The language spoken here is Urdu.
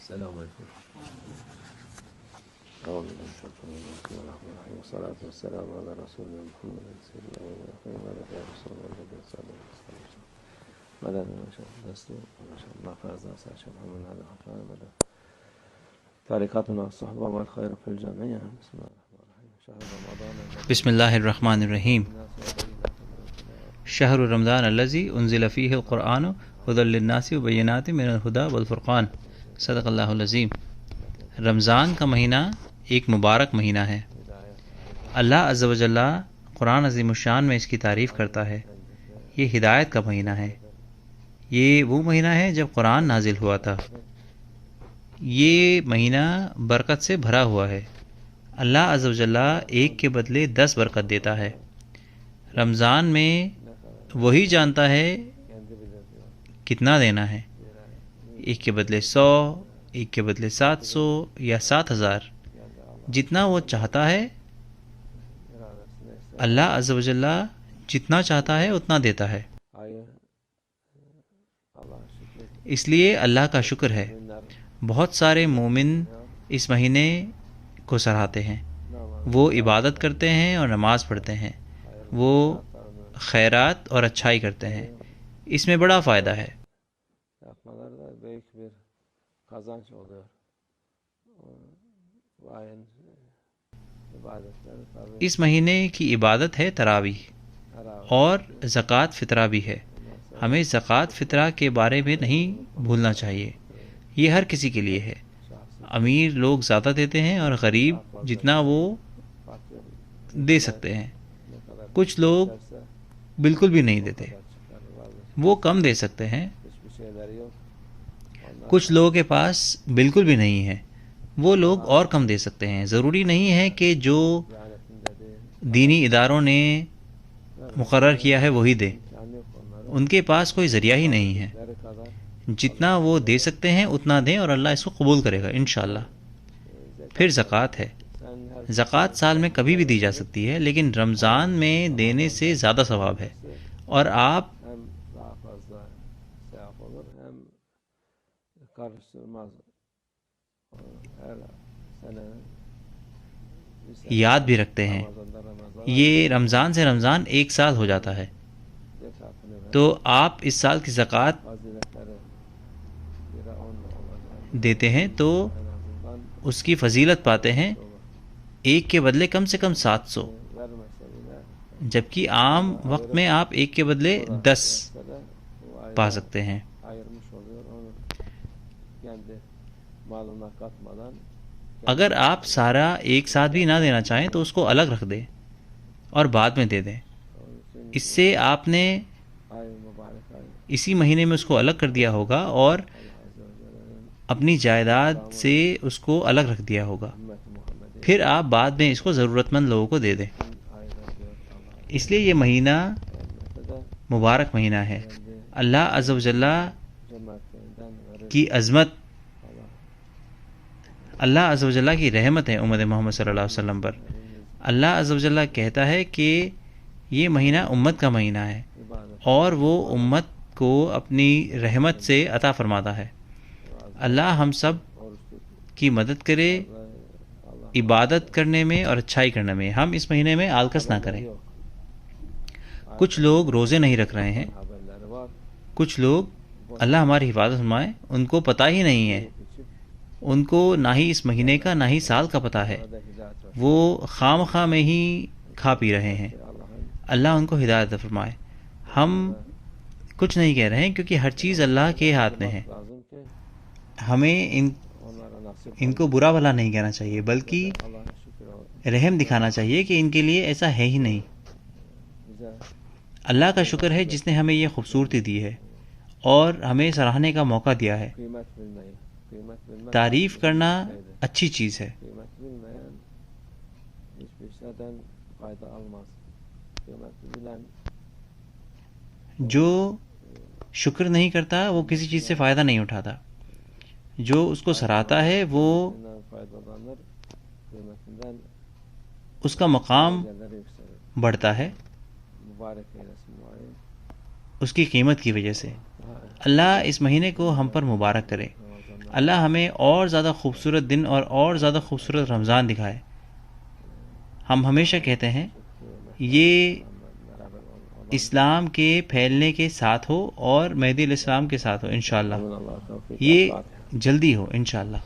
السلام عليكم. أعوذ بالله من الشيطان الرجيم. بسم الله الرحمن الرحيم والصلاة والسلام على رسولنا محمد سيدنا الأولين والآخرين رسول الله صلى الله عليه وسلم. مدد ما شاء الله دستور ما شاء الله فرز شاء محمد هذا حفاظ مدد تاريخاتنا الصحبة والخير في الجميع. بسم الله الرحمن الرحيم. شهر رمضان بسم اللہ الرحمن الرحیم. شہر رمضان الذی انزل فیہ القرآن ھدی للناس وبینات من الہدی والفرقان. صدق اللہ العظیم. رمضان کا مہینہ ایک مبارک مہینہ ہے. اللہ عز و جل قرآن عظیم الشان میں اس کی تعریف کرتا ہے. یہ ہدایت کا مہینہ ہے. یہ وہ مہینہ ہے جب قرآن نازل ہوا تھا. یہ مہینہ برکت سے بھرا ہوا ہے. اللہ عز و جل ایک کے بدلے 10 برکت دیتا ہے. رمضان میں وہی جانتا ہے کتنا دینا ہے. ایک کے بدلے 100، ایک کے بدلے 700 یا 7000، جتنا وہ چاہتا ہے. اللہ عز و جل جتنا چاہتا ہے اتنا دیتا ہے. اس لیے اللہ کا شکر ہے. بہت سارے مومن اس مہینے کو سراہتے ہیں. وہ عبادت کرتے ہیں اور نماز پڑھتے ہیں. وہ خیرات اور اچھائی کرتے ہیں. اس میں بڑا فائدہ ہے. اس مہینے کی عبادت ہے تراویح اور زکوٰۃ فطرہ بھی ہے. ہمیں زکوٰۃ فطرہ کے بارے میں نہیں بھولنا چاہیے. یہ ہر کسی کے لیے ہے. امیر لوگ زیادہ دیتے ہیں اور غریب جتنا وہ دے سکتے ہیں. کچھ لوگ بالکل بھی نہیں دیتے، وہ کم دے سکتے ہیں. کچھ لوگوں کے پاس بالکل بھی نہیں ہے، وہ لوگ اور کم دے سکتے ہیں. ضروری نہیں ہے کہ جو دینی اداروں نے مقرر کیا ہے وہی دے. ان کے پاس کوئی ذریعہ ہی نہیں ہے. جتنا وہ دے سکتے ہیں اتنا دیں اور اللہ اس کو قبول کرے گا انشاءاللہ. پھر زکوٰۃ ہے. زکوٰۃ سال میں کبھی بھی دی جا سکتی ہے، لیکن رمضان میں دینے سے زیادہ ثواب ہے. اور آپ یاد بھی رکھتے ہیں. یہ رمضان سے رمضان ایک سال ہو جاتا ہے، تو آپ اس سال کی زکوٰۃ دیتے ہیں تو اس کی فضیلت پاتے ہیں. ایک کے بدلے کم سے کم 700، جبکہ عام وقت میں آپ ایک کے بدلے 10 پا سکتے ہیں. اگر آپ سارا ایک ساتھ بھی نہ دینا چاہیں تو اس کو الگ رکھ دیں اور بعد میں دے دیں. اس سے آپ نے اسی مہینے میں اس کو الگ کر دیا ہوگا اور اپنی جائیداد سے اس کو الگ رکھ دیا ہوگا. پھر آپ بعد میں اس کو ضرورت مند لوگوں کو دے دیں. اس لیے یہ مہینہ مبارک مہینہ ہے. اللہ عز و جل کی عظمت، اللہ عز و جل کی رحمت ہے امت محمد صلی اللہ علیہ وسلم پر. اللہ عز و جل کہتا ہے کہ یہ مہینہ امت کا مہینہ ہے اور وہ امت کو اپنی رحمت سے عطا فرماتا ہے. اللہ ہم سب کی مدد کرے عبادت کرنے میں اور اچھائی کرنے میں. ہم اس مہینے میں آلکس نہ کریں. کچھ لوگ روزے نہیں رکھ رہے ہیں. کچھ لوگ، اللہ ہماری حفاظت فرمائے، ان کو پتہ ہی نہیں ہے. ان کو نہ ہی اس مہینے کا نہ ہی سال کا پتہ ہے. وہ خام خواہ میں ہی کھا پی رہے ہیں. اللہ ان کو ہدایت فرمائے. ہم کچھ نہیں کہہ رہے ہیں کیونکہ ہر چیز اللہ کے ہاتھ میں ہے. ہمیں ان کو برا بھلا نہیں کہنا چاہیے، بلکہ رحم دکھانا چاہیے کہ ان کے لیے ایسا ہے ہی نہیں. اللہ کا شکر ہے جس نے ہمیں یہ خوبصورتی دی ہے اور ہمیں سراہنے کا موقع دیا ہے. تعریف کرنا اچھی چیز ہے. جو شکر نہیں کرتا وہ کسی چیز سے فائدہ نہیں اٹھاتا. جو اس کو سراہتا ہے وہ اس کا مقام بڑھتا ہے اس کی قیمت کی وجہ سے. اللہ اس مہینے کو ہم پر مبارک کرے. اللہ ہمیں اور زیادہ خوبصورت دن اور زیادہ خوبصورت رمضان دکھائے. ہم ہمیشہ کہتے ہیں یہ اسلام کے پھیلنے کے ساتھ ہو اور مہدی علیہ السلام کے ساتھ ہو انشاءاللہ. یہ جلدی ہو انشاءاللہ.